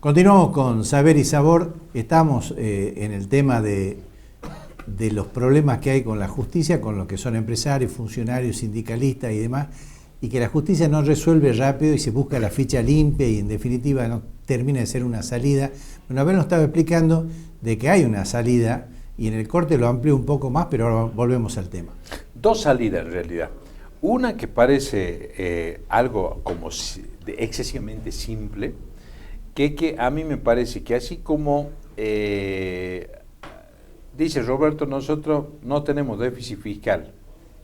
Continuamos con Saber y Sabor. Estamos en el tema de los problemas que hay con la justicia, con los que son empresarios, funcionarios, sindicalistas y demás, y que la justicia no resuelve rápido y se busca la ficha limpia y en definitiva no termina de ser una salida. Bueno, Abel nos estaba explicando de que hay una salida y en el corte lo amplío un poco más, pero ahora volvemos al tema. Dos salidas en realidad. Una que parece algo como excesivamente simple, que a mí me parece que así como dice Roberto, nosotros no tenemos déficit fiscal.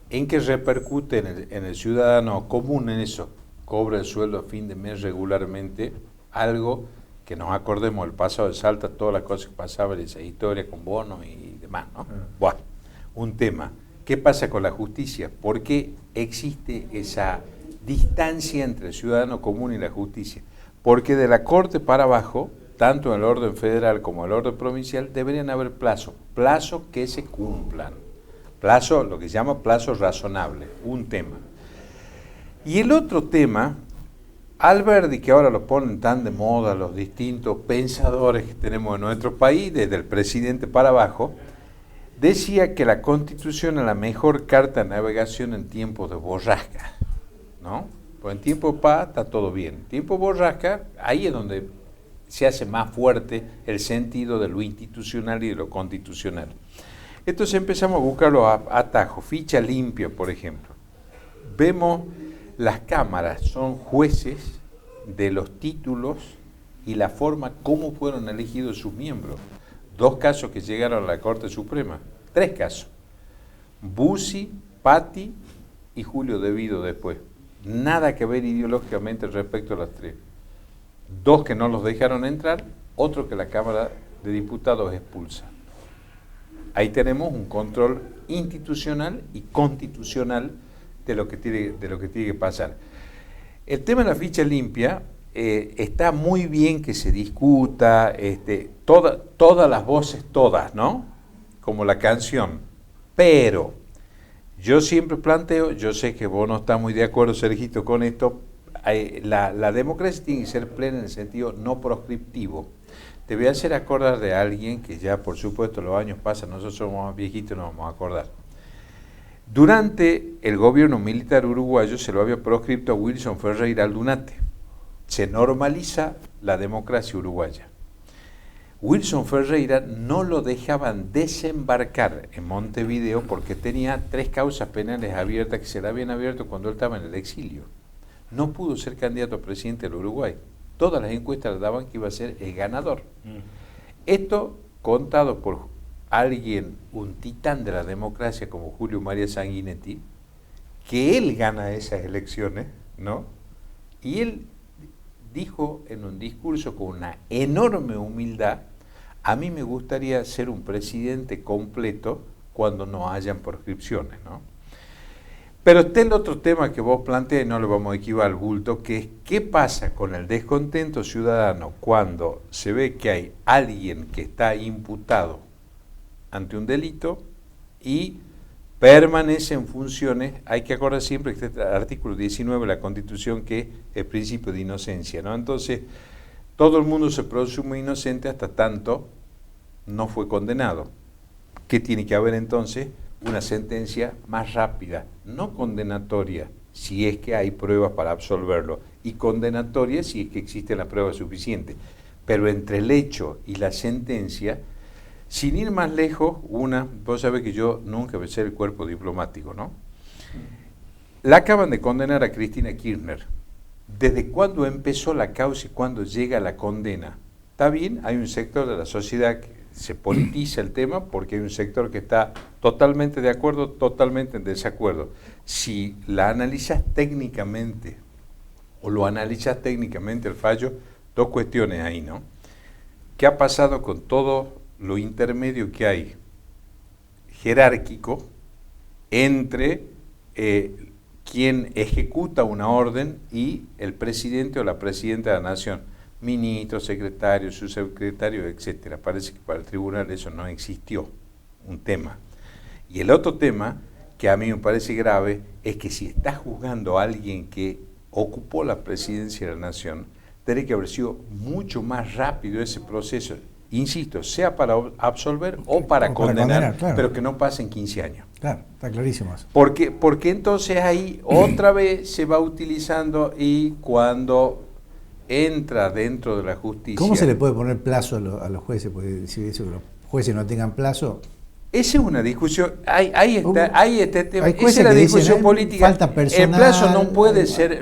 ¿En qué repercute en el ciudadano común en eso? Cobra el sueldo a fin de mes regularmente, algo que nos acordemos del pasado de Salta, todas las cosas que pasaban en esa historia con bonos y demás, ¿no? Bueno, un tema. ¿Qué pasa con la justicia? ¿Por qué existe esa distancia entre el ciudadano común y la justicia? Porque de la Corte para abajo, tanto en el orden federal como en el orden provincial, deberían haber plazos que se cumplan. Plazo, lo que se llama plazo razonable, un tema. Y el otro tema, Alberdi, que ahora lo ponen tan de moda los distintos pensadores que tenemos en nuestro país, desde el presidente para abajo, decía que la Constitución es la mejor carta de navegación en tiempos de borrasca, ¿no? Pues en tiempo de paz está todo bien. En tiempo de borrasca, ahí es donde se hace más fuerte el sentido de lo institucional y de lo constitucional. Entonces empezamos a buscar los atajos, ficha limpia, por ejemplo. Vemos las cámaras, son jueces de los títulos y la forma como fueron elegidos sus miembros. 2 casos que llegaron a la Corte Suprema, 3 casos. Bussi, Patti y Julio Devido después. Nada que ver ideológicamente respecto a las 3. 2 que no los dejaron entrar, otro que la Cámara de Diputados expulsa. Ahí tenemos un control institucional y constitucional de lo que tiene que pasar. El tema de la ficha limpia, está muy bien que se discuta, todas las voces, todas, ¿no? Como la canción. Pero yo siempre planteo, yo sé que vos no estás muy de acuerdo, Sergito, con esto, la democracia tiene que ser plena en el sentido no proscriptivo. Te voy a hacer acordar de alguien que ya, por supuesto, los años pasan, nosotros somos más viejitos y nos vamos a acordar. Durante el gobierno militar uruguayo se lo había proscripto a Wilson Ferreira Aldunate. Se normaliza la democracia uruguaya. Wilson Ferreira no lo dejaban desembarcar en Montevideo porque tenía 3 causas penales abiertas que se le habían abierto cuando él estaba en el exilio. No pudo ser candidato a presidente del Uruguay. Todas las encuestas le daban que iba a ser el ganador. Esto contado por alguien, un titán de la democracia como Julio María Sanguinetti, que él gana esas elecciones, ¿no? Y él dijo en un discurso con una enorme humildad: a mí me gustaría ser un presidente completo cuando no hayan proscripciones, ¿no? Pero está el otro tema que vos planteás, y no lo vamos a esquivar al bulto, que es qué pasa con el descontento ciudadano cuando se ve que hay alguien que está imputado ante un delito y permanece en funciones. Hay que acordar siempre que está el artículo 19 de la Constitución, que es el principio de inocencia, ¿no? Entonces, todo el mundo se presume inocente hasta tanto no fue condenado. ¿Qué tiene que haber entonces? Una sentencia más rápida, no condenatoria, si es que hay pruebas para absolverlo, y condenatoria si es que existen las pruebas suficientes. Pero entre el hecho y la sentencia, sin ir más lejos, vos sabés que yo nunca besé el cuerpo diplomático, ¿no? La acaban de condenar a Cristina Kirchner. ¿Desde cuándo empezó la causa y cuándo llega la condena? Está bien, hay un sector de la sociedad que se politiza el tema porque hay un sector que está totalmente de acuerdo, totalmente en desacuerdo. Si la analizas técnicamente o lo analizas técnicamente el fallo, 2 cuestiones ahí, ¿no? ¿Qué ha pasado con todo lo intermedio que hay jerárquico entre quien ejecuta una orden y el presidente o la presidenta de la nación? Ministro, secretario, subsecretario, etcétera. Parece que para el tribunal eso no existió, un tema. Y el otro tema, que a mí me parece grave, es que si está juzgando a alguien que ocupó la presidencia de la nación, tendría que haber sido mucho más rápido ese proceso. Insisto, sea para absolver o para condenar, claro, pero que no pasen 15 años. Claro, está clarísimo eso. Porque entonces ahí otra vez se va utilizando y cuando entra dentro de la justicia... ¿Cómo se le puede poner plazo a los jueces? Porque si eso, los jueces no tengan plazo... Esa es una discusión, ahí está tema. Esa es la discusión dicen, política. Falta personal, el plazo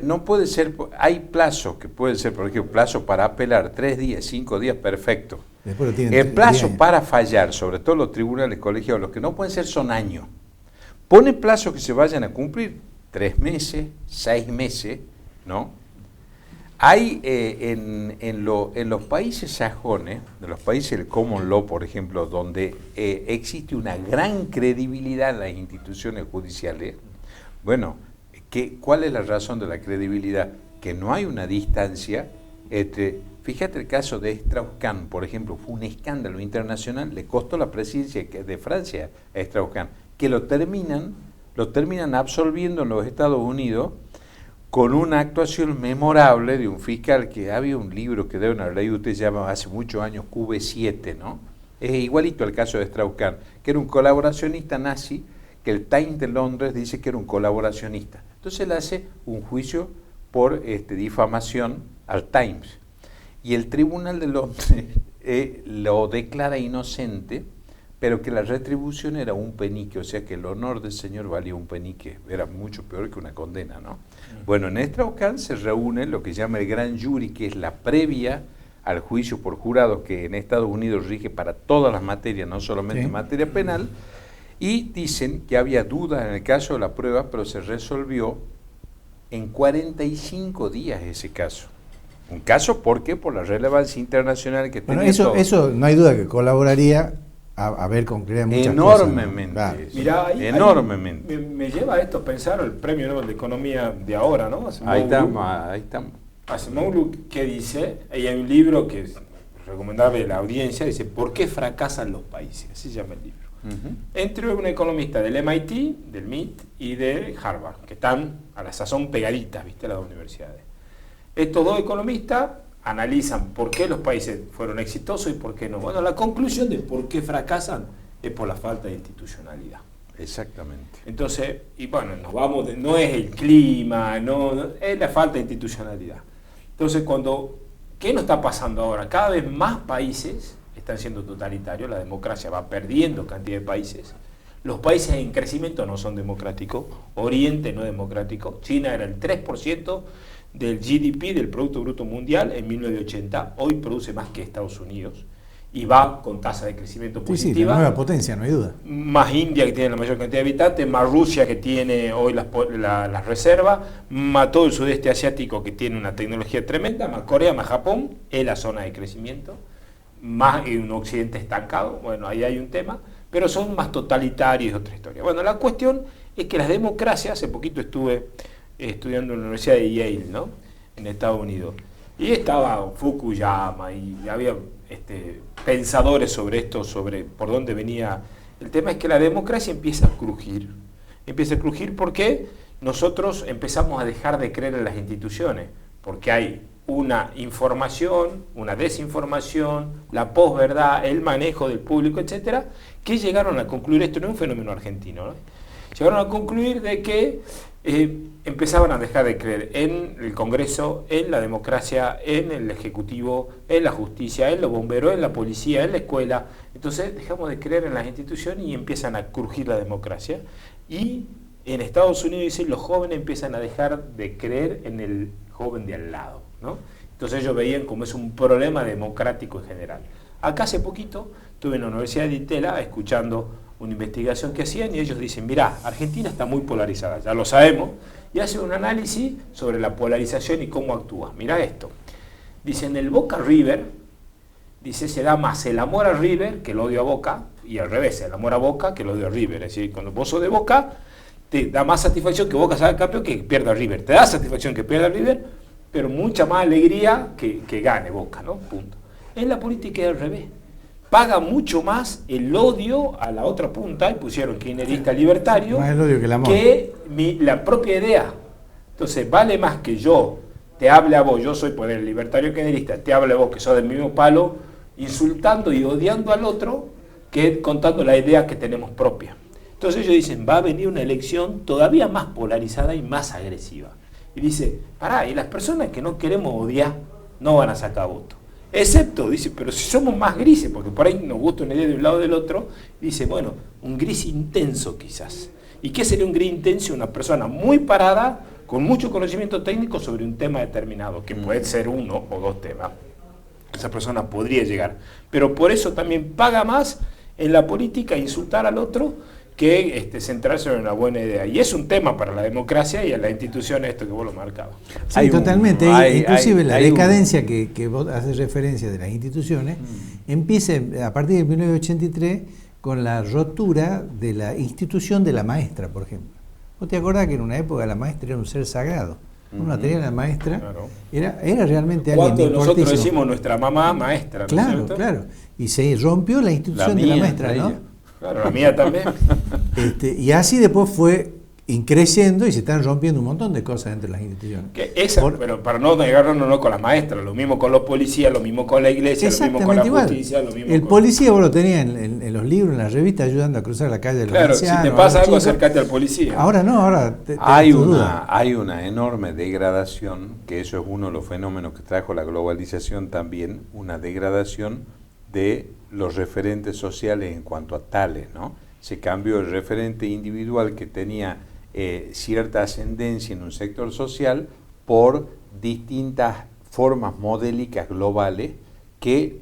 no puede ser, hay plazos que pueden ser, por ejemplo, plazo para apelar 3 días, 5 días, perfecto. El plazo para fallar, sobre todo los tribunales colegiados, los que no pueden ser son años. Pone plazos que se vayan a cumplir, 3 meses, 6 meses, ¿no? Hay en los países sajones, de los países del common law, por ejemplo, donde existe una gran credibilidad en las instituciones judiciales, bueno, ¿cuál es la razón de la credibilidad? Que no hay una distancia entre, fíjate el caso de Strauss-Kahn, por ejemplo, fue un escándalo internacional, le costó la presidencia de Francia a Strauss-Kahn, que lo terminan absolviendo en los Estados Unidos, con una actuación memorable de un fiscal que había un libro que deben haber leído, usted se llama hace muchos años QV7, ¿no? Es igualito al caso de Strauss-Kahn, que era un colaboracionista nazi, que el Times de Londres dice que era un colaboracionista. Entonces él hace un juicio por difamación al Times. Y el Tribunal de Londres lo declara inocente, pero que la retribución era un penique, o sea que el honor del señor valía un penique, era mucho peor que una condena, ¿no? Bueno, en Strauss-Kahn se reúne lo que se llama el gran jury, que es la previa al juicio por jurados que en Estados Unidos rige para todas las materias, no solamente en materia penal, y dicen que había dudas en el caso de la prueba, pero se resolvió en 45 días ese caso. Un caso, ¿por qué? Por la relevancia internacional que tenía. Bueno, eso no hay duda que colaboraría a ver con claridad muchas enormemente, cosas, ¿no? Mirá, enormemente. Me lleva a esto a pensar el premio Nobel de Economía de ahora, ¿no? Ahí estamos. Acemoglu, que dice, y hay un libro que es recomendable a la audiencia, dice, ¿por qué fracasan los países? Así se llama el libro. Entre un economista del MIT, del MIT y de Harvard, que están a la sazón pegaditas, ¿viste? Las dos universidades. Estos dos economistas analizan por qué los países fueron exitosos y por qué no. Bueno, la conclusión de por qué fracasan es por la falta de institucionalidad. Exactamente. Entonces, y bueno, no es el clima, es la falta de institucionalidad. Entonces, ¿qué nos está pasando ahora? Cada vez más países están siendo totalitarios, la democracia va perdiendo cantidad de países. Los países en crecimiento no son democráticos, Oriente no es democrático, China era el 3% del GDP, del Producto Bruto Mundial, en 1980, hoy produce más que Estados Unidos y va con tasa de crecimiento positiva. Sí, la nueva potencia, no hay duda. Más India, que tiene la mayor cantidad de habitantes, más Rusia, que tiene hoy las reservas, más todo el sudeste asiático, que tiene una tecnología tremenda, más Corea, más Japón, es la zona de crecimiento, más un occidente estancado, bueno, ahí hay un tema, pero son más totalitarios, otra historia. Bueno, la cuestión es que las democracias, hace poquito estuve estudiando en la Universidad de Yale, ¿no? En Estados Unidos. Y estaba Fukuyama y había pensadores sobre esto, sobre por dónde venía. El tema es que la democracia empieza a crujir. Empieza a crujir porque nosotros empezamos a dejar de creer en las instituciones, porque hay una información, una desinformación, la posverdad, el manejo del público, etcétera, que llegaron a concluir, esto no es un fenómeno argentino, ¿no? Llegaron a concluir de que empezaban a dejar de creer en el Congreso, en la democracia, en el Ejecutivo, en la justicia, en los bomberos, en la policía, en la escuela. Entonces dejamos de creer en las instituciones y empiezan a crujir la democracia. Y en Estados Unidos dicen, los jóvenes empiezan a dejar de creer en el joven de al lado, ¿no? Entonces ellos veían como es un problema democrático en general. Acá hace poquito estuve en la Universidad de Itela escuchando una investigación que hacían y ellos dicen, mirá, Argentina está muy polarizada, ya lo sabemos, y hacen un análisis sobre la polarización y cómo actúa. Mirá esto, dicen el Boca River, dice, se da más el amor a River que el odio a Boca, y al revés, el amor a Boca que el odio a River, es decir, cuando vos sos de Boca, te da más satisfacción que Boca salga campeón que pierda River, te da satisfacción que pierda River, pero mucha más alegría que gane Boca, ¿no? Punto. En la política es al revés. Paga mucho más el odio a la otra punta, y pusieron kirchnerista libertario, más el odio que el amor, que la propia idea. Entonces vale más que yo te hable a vos, yo soy por el libertario kirchnerista, te hable a vos que sos del mismo palo, insultando y odiando al otro, que contando la idea que tenemos propia. Entonces ellos dicen, va a venir una elección todavía más polarizada y más agresiva. Y dice, pará, y las personas que no queremos odiar no van a sacar voto. Excepto, dice, pero si somos más grises, porque por ahí nos gusta una idea de un lado o del otro, dice, bueno, un gris intenso quizás. ¿Y qué sería un gris intenso? Una persona muy parada, con mucho conocimiento técnico sobre un tema determinado, que puede ser uno o dos temas. Esa persona podría llegar. Pero por eso también paga más en la política insultar al otro que centrarse en una buena idea. Y es un tema para la democracia y a las instituciones, esto que vos lo marcabas. Sí, totalmente. Inclusive la decadencia que vos haces referencia de las instituciones empieza a partir de 1983 con la rotura de la institución de la maestra, por ejemplo. ¿Vos te acordás que en una época la maestra era un ser sagrado? Uno tenía la maestra, claro. era realmente alguien importantísimo. Nosotros decimos nuestra mamá maestra, ¿no? Claro, claro. Y se rompió la institución de la maestra, ¿no? Claro, la mía también. Y así después fue creciendo y se están rompiendo un montón de cosas entre las instituciones. Pero para no negarnos con las maestras, lo mismo con los policías, lo mismo con la iglesia, lo mismo con la justicia, lo mismo el policía vos lo tenías en los libros, en las revistas, ayudando a cruzar la calle de los ancianos. Si te pasa algo, acércate al policía. Ahora no, ahora hay una enorme degradación, que eso es uno de los fenómenos que trajo la globalización también, una degradación de los referentes sociales en cuanto a tales, ¿no? Se cambió el referente individual que tenía cierta ascendencia en un sector social por distintas formas modélicas globales que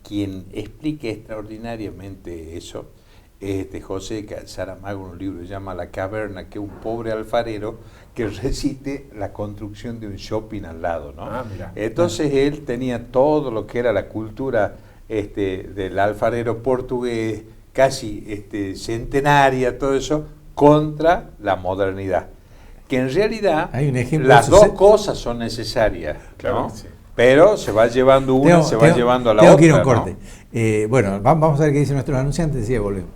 quien explique extraordinariamente eso es José Saramago, en un libro que se llama La Caverna, que es un pobre alfarero que resiste la construcción de un shopping al lado, ¿no? Entonces él tenía todo lo que era la cultura del alfarero portugués, casi centenaria, todo eso, contra la modernidad. Que en realidad las dos cosas son necesarias, claro, ¿no? Sí. Pero se va llevando una, se va llevando a la otra. Tengo que ir a un corte. Bueno, vamos a ver qué dicen nuestros anunciantes y ya volvemos.